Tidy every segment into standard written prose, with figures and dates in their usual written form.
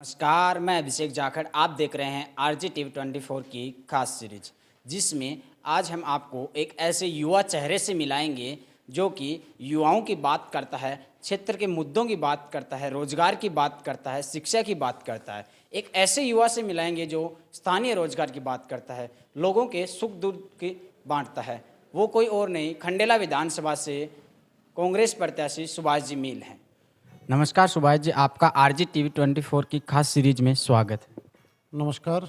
नमस्कार, मैं अभिषेक जाखड़। आप देख रहे हैं आरजे टीवी 24 की खास सीरीज, जिसमें आज हम आपको एक ऐसे युवा चेहरे से मिलाएंगे जो कि युवाओं की बात करता है, क्षेत्र के मुद्दों की बात करता है, रोजगार की बात करता है, शिक्षा की बात करता है। एक ऐसे युवा से मिलाएंगे जो स्थानीय रोजगार की बात करता है, लोगों के सुख दुख की बांटता है। वो कोई और नहीं, खंडेला विधानसभा से कांग्रेस प्रत्याशी सुभाष जी मील हैं। नमस्कार सुभाष जी, आपका आरजे टीवी 24 की खास सीरीज में स्वागत है। नमस्कार।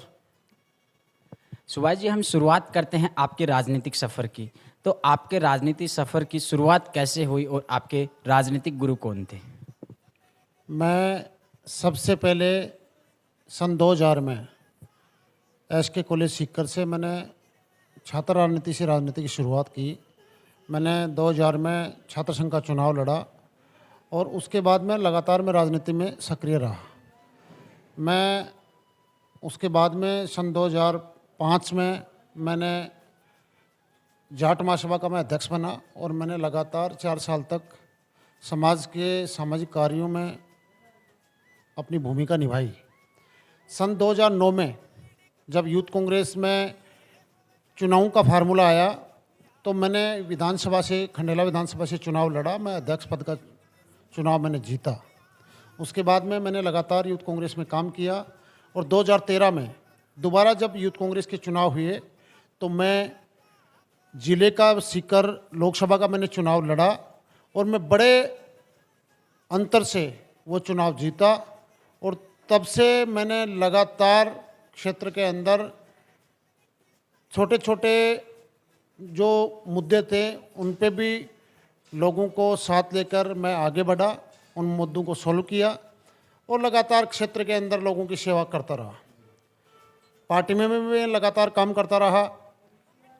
सुभाष जी, हम शुरुआत करते हैं आपके राजनीतिक सफ़र की। तो आपके राजनीतिक सफ़र की शुरुआत कैसे हुई और आपके राजनीतिक गुरु कौन थे? मैं सबसे पहले सन 2000 में एसके कॉलेज सीकर से मैंने छात्र राजनीति से राजनीति की शुरुआत की। मैंने 2000 में छात्र संघ का चुनाव लड़ा और उसके बाद मैं लगातार मैं राजनीति में सक्रिय रहा। मैं उसके बाद में सन 2005 में मैंने जाट महासभा का मैं अध्यक्ष बना और मैंने लगातार 4 साल तक समाज के सामाजिक कार्यों में अपनी भूमिका निभाई। सन 2009 में जब यूथ कांग्रेस में चुनाव का फार्मूला आया तो मैंने विधानसभा से, खंडेला विधानसभा से चुनाव लड़ा। मैं अध्यक्ष पद का चुनाव मैंने जीता। उसके बाद में मैंने लगातार यूथ कांग्रेस में काम किया और 2013 में दोबारा जब यूथ कांग्रेस के चुनाव हुए तो मैं ज़िले का सीकर लोकसभा का मैंने चुनाव लड़ा और मैं बड़े अंतर से वो चुनाव जीता। और तब से मैंने लगातार क्षेत्र के अंदर छोटे छोटे जो मुद्दे थे उन पे भी लोगों को साथ लेकर मैं आगे बढ़ा, उन मुद्दों को सॉल्व किया और लगातार क्षेत्र के अंदर लोगों की सेवा करता रहा। पार्टी में भी मैं लगातार काम करता रहा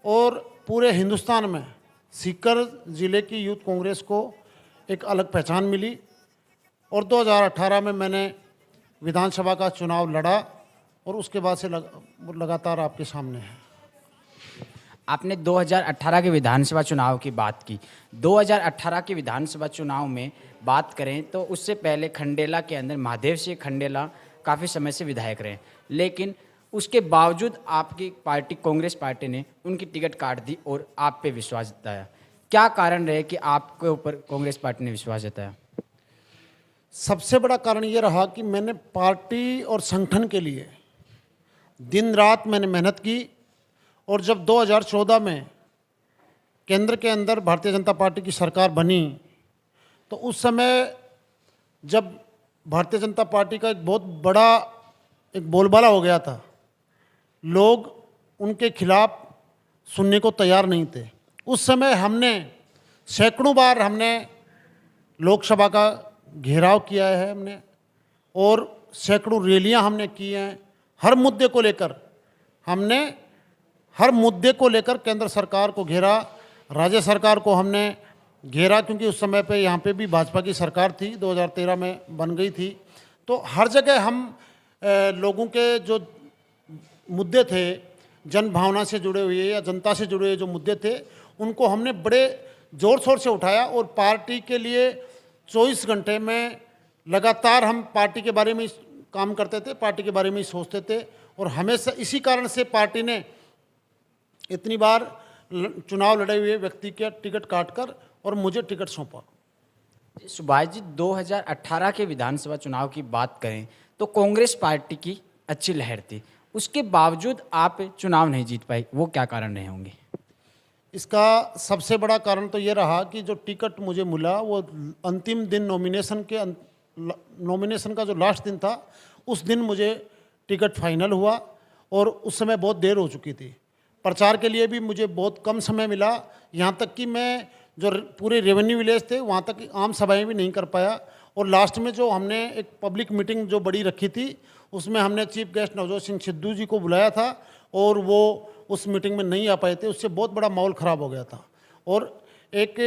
और पूरे हिंदुस्तान में सीकर ज़िले की यूथ कांग्रेस को एक अलग पहचान मिली। और 2018 में मैंने विधानसभा का चुनाव लड़ा और उसके बाद से लगातार आपके सामने है। आपने 2018 के विधानसभा चुनाव की बात की। 2018 के विधानसभा चुनाव में बात करें तो उससे पहले खंडेला के अंदर महादेव सिंह खंडेला काफ़ी समय से विधायक रहे, लेकिन उसके बावजूद आपकी पार्टी कांग्रेस पार्टी ने उनकी टिकट काट दी और आप पे विश्वास जताया। क्या कारण रहे कि आपके ऊपर कांग्रेस पार्टी ने विश्वास जताया? सबसे बड़ा कारण ये रहा कि मैंने पार्टी और संगठन के लिए दिन रात मैंने मेहनत की। और जब 2014 में केंद्र के अंदर भारतीय जनता पार्टी की सरकार बनी तो उस समय जब भारतीय जनता पार्टी का एक बहुत बड़ा एक बोलबाला हो गया था, लोग उनके खिलाफ सुनने को तैयार नहीं थे। उस समय हमने सैकड़ों बार हमने लोकसभा का घेराव किया है हमने और सैकड़ों रैलियां हमने की हैं। हर मुद्दे को लेकर केंद्र सरकार को घेरा, राज्य सरकार को हमने घेरा, क्योंकि उस समय पे यहाँ पे भी भाजपा की सरकार थी, 2013 में बन गई थी। तो हर जगह हम लोगों के जो मुद्दे थे, जन भावना से जुड़े हुए या जनता से जुड़े हुए जो मुद्दे थे, उनको हमने बड़े ज़ोर शोर से उठाया और पार्टी के लिए 24 घंटे में लगातार हम पार्टी के बारे में काम करते थे, पार्टी के बारे में ही सोचते थे। और हमेशा इसी कारण से पार्टी ने इतनी बार चुनाव लड़े हुए व्यक्ति के टिकट काटकर और मुझे टिकट सौंपा। सुभाष जी, 2018 के विधानसभा चुनाव की बात करें तो कांग्रेस पार्टी की अच्छी लहर थी, उसके बावजूद आप चुनाव नहीं जीत पाए। वो क्या कारण रहे होंगे? इसका सबसे बड़ा कारण तो ये रहा कि जो टिकट मुझे मिला वो अंतिम दिन नॉमिनेशन का जो लास्ट दिन था उस दिन मुझे टिकट फाइनल हुआ और उस समय बहुत देर हो चुकी थी। प्रचार के लिए भी मुझे बहुत कम समय मिला, यहाँ तक कि मैं जो पूरे रेवेन्यू विलेज थे वहाँ तक आम सभाएं भी नहीं कर पाया। और लास्ट में जो हमने एक पब्लिक मीटिंग जो बड़ी रखी थी उसमें हमने चीफ गेस्ट नवजोत सिंह सिद्धू जी को बुलाया था और वो उस मीटिंग में नहीं आ पाए थे। उससे बहुत बड़ा माहौल ख़राब हो गया था। और एक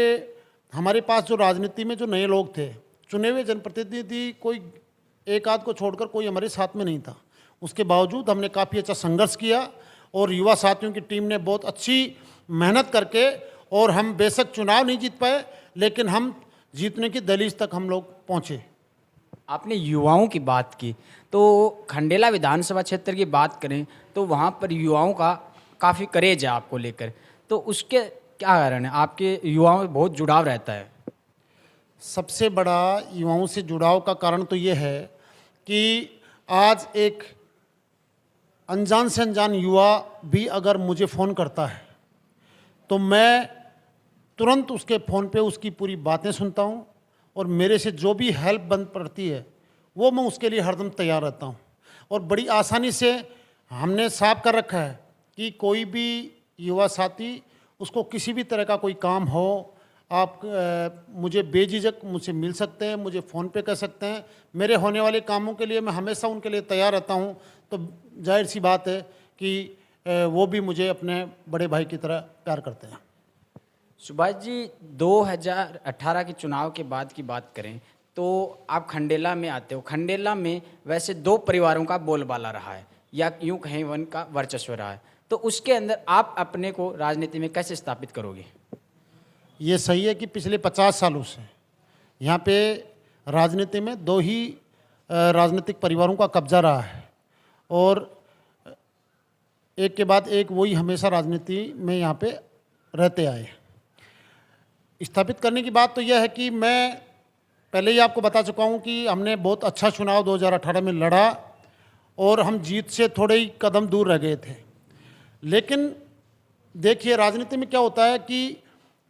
हमारे पास जो राजनीति में जो नए लोग थे, चुने हुए जनप्रतिनिधि, कोई एक आध को छोड़कर कोई हमारे साथ में नहीं था। उसके बावजूद हमने काफ़ी अच्छा संघर्ष किया और युवा साथियों की टीम ने बहुत अच्छी मेहनत करके, और हम बेशक चुनाव नहीं जीत पाए लेकिन हम जीतने की दहलीज तक हम लोग पहुँचे। आपने युवाओं की बात की, तो खंडेला विधानसभा क्षेत्र की बात करें तो वहाँ पर युवाओं का काफ़ी क्रेज है आपको लेकर, तो उसके क्या कारण है? आपके युवाओं में बहुत जुड़ाव रहता है। सबसे बड़ा युवाओं से जुड़ाव का कारण तो ये है कि आज एक अनजान से अनजान युवा भी अगर मुझे फ़ोन करता है तो मैं तुरंत उसके फ़ोन पे उसकी पूरी बातें सुनता हूँ और मेरे से जो भी हेल्प बन पड़ती है वो मैं उसके लिए हरदम तैयार रहता हूँ। और बड़ी आसानी से हमने साफ कर रखा है कि कोई भी युवा साथी उसको किसी भी तरह का कोई काम हो, आप मुझे बेझिझक मुझसे मिल सकते हैं, मुझे फ़ोन पे कर सकते हैं। मेरे होने वाले कामों के लिए मैं हमेशा उनके लिए तैयार रहता हूँ। तो जाहिर सी बात है कि वो भी मुझे अपने बड़े भाई की तरह प्यार करते हैं। सुभाष जी, 2018 के चुनाव के बाद की बात करें तो आप खंडेला में आते हो। खंडेला में वैसे दो परिवारों का बोलबाला रहा है, या यूं कहें वन का वर्चस्व रहा है, तो उसके अंदर आप अपने को राजनीति में कैसे स्थापित करोगे? ये सही है कि पिछले 50 सालों से यहाँ पे राजनीति में दो ही राजनीतिक परिवारों का कब्जा रहा है और एक के बाद एक वही हमेशा राजनीति में यहाँ पे रहते आए। स्थापित करने की बात तो यह है कि मैं पहले ही आपको बता चुका हूँ कि हमने बहुत अच्छा चुनाव 2018 में लड़ा और हम जीत से थोड़े ही कदम दूर रह गए थे। लेकिन देखिए, राजनीति में क्या होता है कि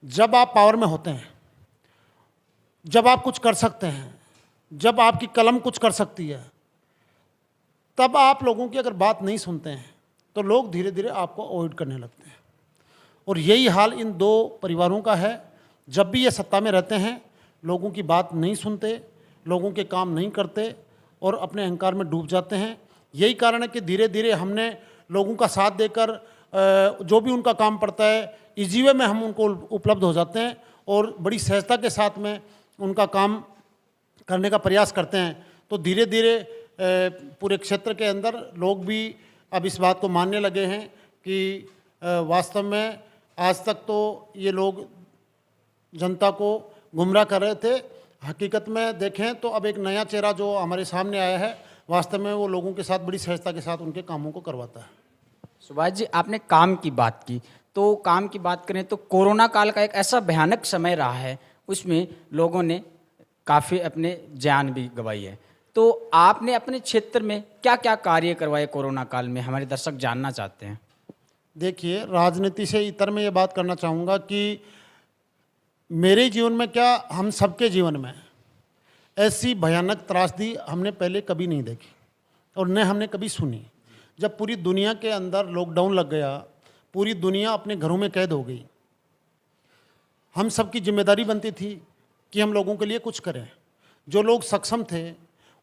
जब आप पावर में होते हैं, जब आप कुछ कर सकते हैं, जब आपकी कलम कुछ कर सकती है, तब आप लोगों की अगर बात नहीं सुनते हैं तो लोग धीरे धीरे आपको अवॉइड करने लगते हैं। और यही हाल इन दो परिवारों का है। जब भी ये सत्ता में रहते हैं, लोगों की बात नहीं सुनते, लोगों के काम नहीं करते और अपने अहंकार में डूब जाते हैं। यही कारण है कि धीरे धीरे हमने लोगों का साथ देकर जो भी उनका काम पड़ता है इजी वे में हम उनको उपलब्ध हो जाते हैं और बड़ी सहजता के साथ में उनका काम करने का प्रयास करते हैं। तो धीरे धीरे पूरे क्षेत्र के अंदर लोग भी अब इस बात को मानने लगे हैं कि वास्तव में आज तक तो ये लोग जनता को गुमराह कर रहे थे। हकीकत में देखें तो अब एक नया चेहरा जो हमारे सामने आया है, वास्तव में वो लोगों के साथ बड़ी सहजता के साथ उनके कामों को करवाता है। सुभाष जी, आपने काम की बात की, तो काम की बात करें तो कोरोना काल का एक ऐसा भयानक समय रहा है, उसमें लोगों ने काफ़ी अपने जान भी गंवाई है। तो आपने अपने क्षेत्र में क्या क्या कार्य करवाए कोरोना काल में, हमारे दर्शक जानना चाहते हैं। देखिए, राजनीति से इतर मैं ये बात करना चाहूँगा कि मेरे जीवन में क्या, हम सबके जीवन में ऐसी भयानक त्रासदी हमने पहले कभी नहीं देखी और न हमने कभी सुनी। जब पूरी दुनिया के अंदर लॉकडाउन लग गया, पूरी दुनिया अपने घरों में कैद हो गई, हम सबकी जिम्मेदारी बनती थी कि हम लोगों के लिए कुछ करें। जो लोग सक्षम थे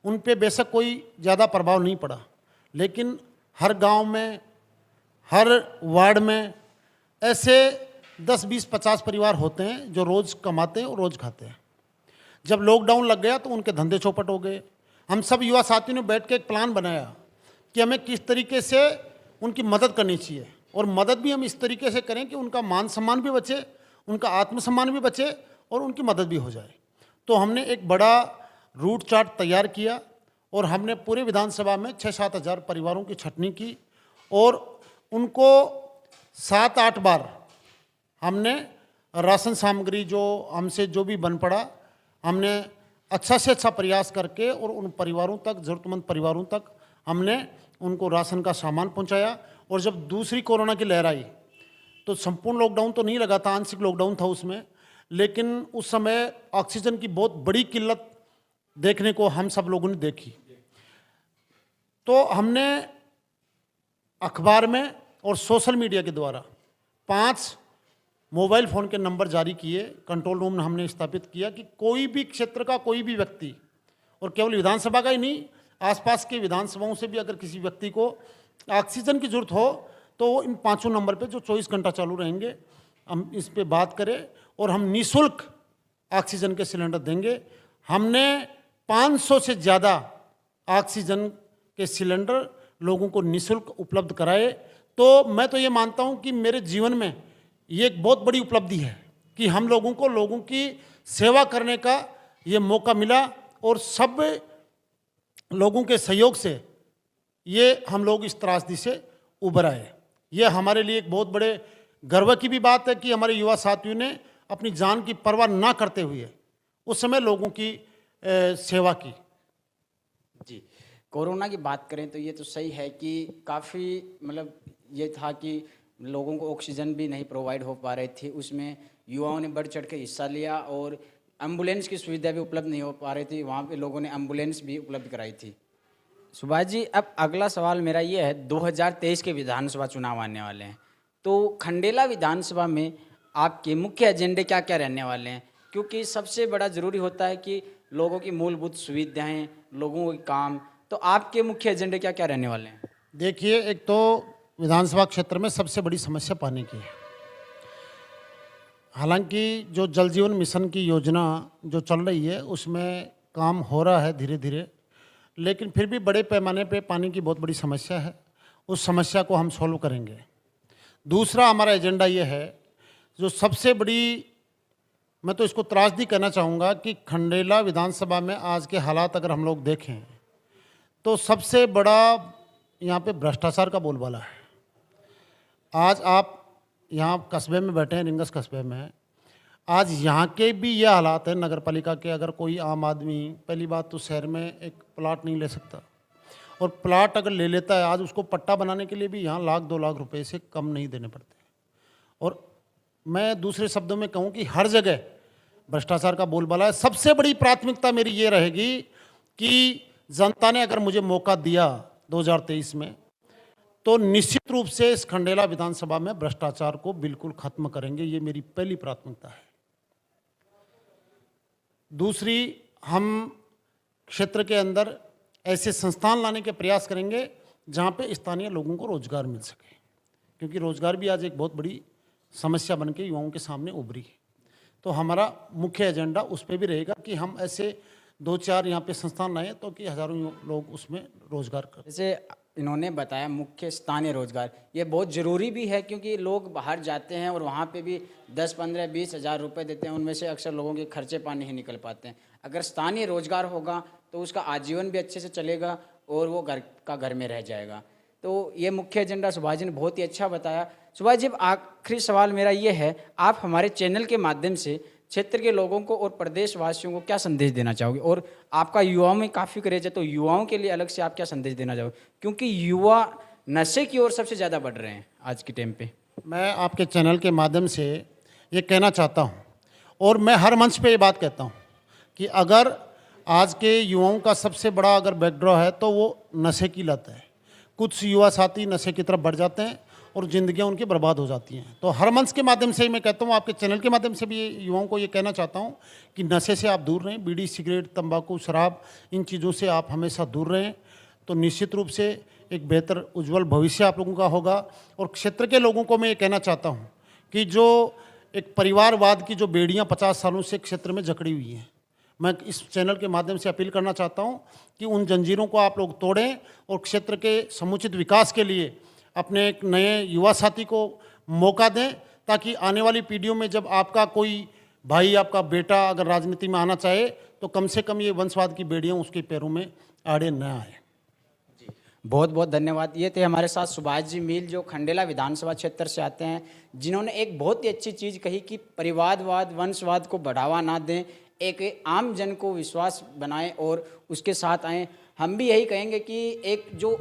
उन पे बेशक कोई ज़्यादा प्रभाव नहीं पड़ा, लेकिन हर गांव में, हर वार्ड में ऐसे 10, 20, 50 परिवार होते हैं जो रोज़ कमाते हैं और रोज़ खाते हैं। जब लॉकडाउन लग गया तो उनके धंधे चौपट हो गए। हम सब युवा साथियों ने बैठ के एक प्लान बनाया कि हमें किस तरीके से उनकी मदद करनी चाहिए और मदद भी हम इस तरीके से करें कि उनका मान सम्मान भी बचे, उनका आत्मसम्मान भी बचे और उनकी मदद भी हो जाए। तो हमने एक बड़ा रूट चार्ट तैयार किया और हमने पूरे विधानसभा में 6-7 हज़ार परिवारों की छटनी की और उनको 7-8 बार हमने राशन सामग्री जो हमसे जो भी बन पड़ा, हमने अच्छा से अच्छा प्रयास करके और उन परिवारों तक, ज़रूरतमंद परिवारों तक हमने उनको राशन का सामान पहुंचाया। और जब दूसरी कोरोना की लहर आई तो संपूर्ण लॉकडाउन तो नहीं लगा था, आंशिक लॉकडाउन था उसमें, लेकिन उस समय ऑक्सीजन की बहुत बड़ी किल्लत देखने को हम सब लोगों ने देखी। तो हमने अखबार में और सोशल मीडिया के द्वारा 5 मोबाइल फ़ोन के नंबर जारी किए, कंट्रोल रूम हमने स्थापित किया कि कोई भी क्षेत्र का कोई भी व्यक्ति, और केवल विधानसभा का ही नहीं, आसपास के विधानसभाओं से भी अगर किसी व्यक्ति को ऑक्सीजन की ज़रूरत हो तो वो इन 5 नंबर पे जो 24 घंटा चालू रहेंगे, हम इस पे बात करें और हम निःशुल्क ऑक्सीजन के सिलेंडर देंगे। हमने 500 से ज़्यादा ऑक्सीजन के सिलेंडर लोगों को निःशुल्क उपलब्ध कराए। तो मैं तो ये मानता हूँ कि मेरे जीवन में ये एक बहुत बड़ी उपलब्धि है कि हम लोगों की सेवा करने का ये मौका मिला और सब लोगों के सहयोग से ये हम लोग इस त्रासदी से उबर आए। ये हमारे लिए एक बहुत बड़े गर्व की भी बात है कि हमारे युवा साथियों ने अपनी जान की परवाह ना करते हुए उस समय लोगों की सेवा की। जी, कोरोना की बात करें तो ये तो सही है कि काफ़ी मतलब ये था कि लोगों को ऑक्सीजन भी नहीं प्रोवाइड हो पा रही थी, उसमें युवाओं ने बढ़ चढ़ के हिस्सा लिया और एम्बुलेंस की सुविधा भी उपलब्ध नहीं हो पा रही थी, वहाँ पे लोगों ने एम्बुलेंस भी उपलब्ध कराई थी। सुभाष जी, अब अगला सवाल मेरा ये है, 2023 के विधानसभा चुनाव आने वाले हैं, तो खंडेला विधानसभा में आपके मुख्य एजेंडे क्या क्या रहने वाले हैं? क्योंकि सबसे बड़ा ज़रूरी होता है कि लोगों की मूलभूत सुविधाएं, लोगों के काम, तो आपके मुख्य एजेंडे क्या क्या रहने वाले हैं? देखिए, एक तो विधानसभा क्षेत्र में सबसे बड़ी समस्या पानी की है। हालांकि जो जल जीवन मिशन की योजना जो चल रही है उसमें काम हो रहा है धीरे धीरे, लेकिन फिर भी बड़े पैमाने पे पानी की बहुत बड़ी समस्या है। उस समस्या को हम सॉल्व करेंगे। दूसरा हमारा एजेंडा ये है, जो सबसे बड़ी, मैं तो इसको त्रासदी कहना चाहूँगा कि खंडेला विधानसभा में आज के हालात अगर हम लोग देखें तो सबसे बड़ा यहाँ पे भ्रष्टाचार का बोलबाला है। आज आप यहाँ कस्बे में बैठे हैं, रिंगस कस्बे में, आज यहाँ के भी ये हालात हैं नगर पालिका के। अगर कोई आम आदमी, पहली बात तो शहर में एक प्लाट नहीं ले सकता, और प्लाट अगर ले लेता है आज उसको पट्टा बनाने के लिए भी यहाँ 1-2 लाख रुपए से कम नहीं देने पड़ते। और मैं दूसरे शब्दों में कहूँ कि हर जगह भ्रष्टाचार का बोलबाला है। सबसे बड़ी प्राथमिकता मेरी ये रहेगी कि जनता ने अगर मुझे मौका दिया 2023 में, तो निश्चित रूप से इस खंडेला विधानसभा में भ्रष्टाचार को बिल्कुल खत्म करेंगे। ये मेरी पहली प्राथमिकता है। दूसरी, हम क्षेत्र के अंदर ऐसे संस्थान लाने के प्रयास करेंगे जहाँ पे स्थानीय लोगों को रोजगार मिल सके, क्योंकि रोजगार भी आज एक बहुत बड़ी समस्या बन के युवाओं के सामने उभरी है। तो हमारा मुख्य एजेंडा उस पर भी रहेगा कि हम ऐसे 2-4 यहाँ पे संस्थान लाएँ तो कि हज़ारों लोग उसमें रोजगार करें। जैसे इन्होंने बताया मुख्य स्थानीय रोजगार, ये बहुत ज़रूरी भी है क्योंकि लोग बाहर जाते हैं और वहाँ पे भी 10, 15, 20 हज़ार रुपये देते हैं, उनमें से अक्सर लोगों के खर्चे पानी ही निकल पाते हैं। अगर स्थानीय रोजगार होगा तो उसका आजीवन भी अच्छे से चलेगा और वो घर में रह जाएगा। तो ये मुख्य एजेंडा सुभाष जी ने बहुत ही अच्छा बताया। सुभाष जी, आखिरी सवाल मेरा ये है, आप हमारे चैनल के माध्यम से क्षेत्र के लोगों को और प्रदेशवासियों को क्या संदेश देना चाहोगे? और आपका युवाओं में काफ़ी क्रेज है, तो युवाओं के लिए अलग से आप क्या संदेश देना चाहोगे? क्योंकि युवा नशे की ओर सबसे ज़्यादा बढ़ रहे हैं आज के टाइम पे। मैं आपके चैनल के माध्यम से ये कहना चाहता हूँ, और मैं हर मंच पे ये बात कहता हूँ कि अगर आज के युवाओं का सबसे बड़ा अगर बैकड्रॉ है तो वो नशे की लत है। कुछ युवा साथी नशे की तरफ बढ़ जाते हैं और ज़िंदगियां उनकी बर्बाद हो जाती हैं। तो हर मंच के माध्यम से ही मैं कहता हूँ, आपके चैनल के माध्यम से भी युवाओं को ये कहना चाहता हूँ कि नशे से आप दूर रहें। बीड़ी, सिगरेट, तंबाकू, शराब, इन चीज़ों से आप हमेशा दूर रहें, तो निश्चित रूप से एक बेहतर उज्जवल भविष्य आप लोगों का होगा। और क्षेत्र के लोगों को मैं ये कहना चाहता हूँ कि जो एक परिवारवाद की जो बेड़ियाँ 50 सालों से क्षेत्र में जकड़ी हुई हैं, मैं इस चैनल के माध्यम से अपील करना चाहता हूँ कि उन जंजीरों को आप लोग तोड़ें और क्षेत्र के समुचित विकास के लिए अपने एक नए युवा साथी को मौका दें, ताकि आने वाली पीढ़ियों में जब आपका कोई भाई, आपका बेटा अगर राजनीति में आना चाहे तो कम से कम ये वंशवाद की बेड़ियाँ उसके पैरों में आड़े न आए। बहुत बहुत धन्यवाद। ये थे हमारे साथ सुभाष जी मील, जो खंडेला विधानसभा क्षेत्र से आते हैं, जिन्होंने एक बहुत ही अच्छी चीज़ कही कि परिवारवाद, वंशवाद को बढ़ावा ना दें, एक आम जन को विश्वास बनाएं और उसके साथ आएं। हम भी यही कहेंगे कि एक जो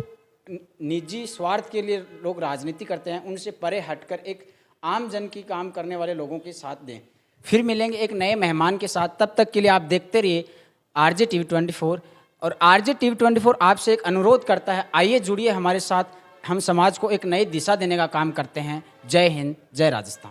निजी स्वार्थ के लिए लोग राजनीति करते हैं, उनसे परे हटकर एक आम जन की काम करने वाले लोगों के साथ दें। फिर मिलेंगे एक नए मेहमान के साथ, तब तक के लिए आप देखते रहिए आरजे टीवी 24। और आरजे टीवी 24 आपसे एक अनुरोध करता है, आइए जुड़िए हमारे साथ, हम समाज को एक नई दिशा देने का काम करते हैं। जय हिंद, जय राजस्थान।